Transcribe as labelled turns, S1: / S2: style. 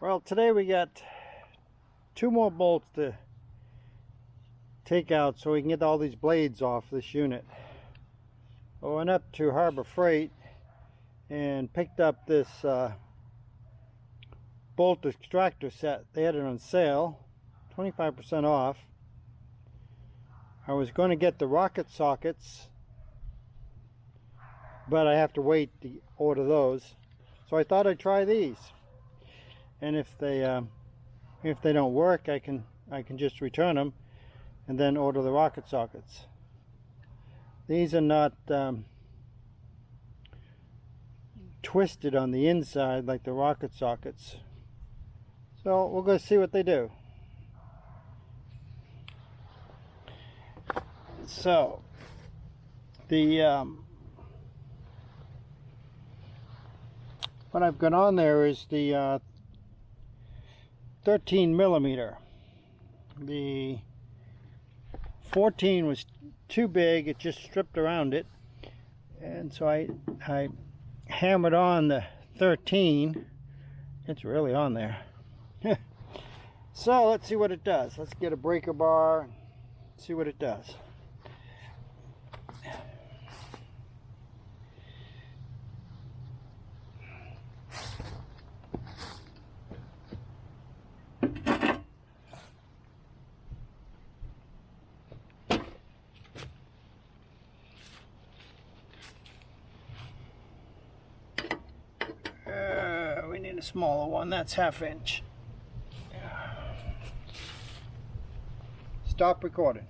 S1: Well, today we got 2 more bolts to take out so we can get all these blades off this unit. I went up to Harbor Freight and picked up this bolt extractor set. They had it on sale, 25% off. I was going to get the rocket sockets, but I have to wait to order those. So I thought I'd try these. And if they don't work, I can just return them and then order the rocket sockets. These are not twisted on the inside like the rocket sockets. So we'll go see what they do. So what I've got on there is the 13 millimeter. The 14 was too big, it just stripped around it, and so I hammered on the 13. It's really on there. So let's see what it does. Let's get a breaker bar and see what it does. We need a smaller one. That's 1/2 inch. Stop recording.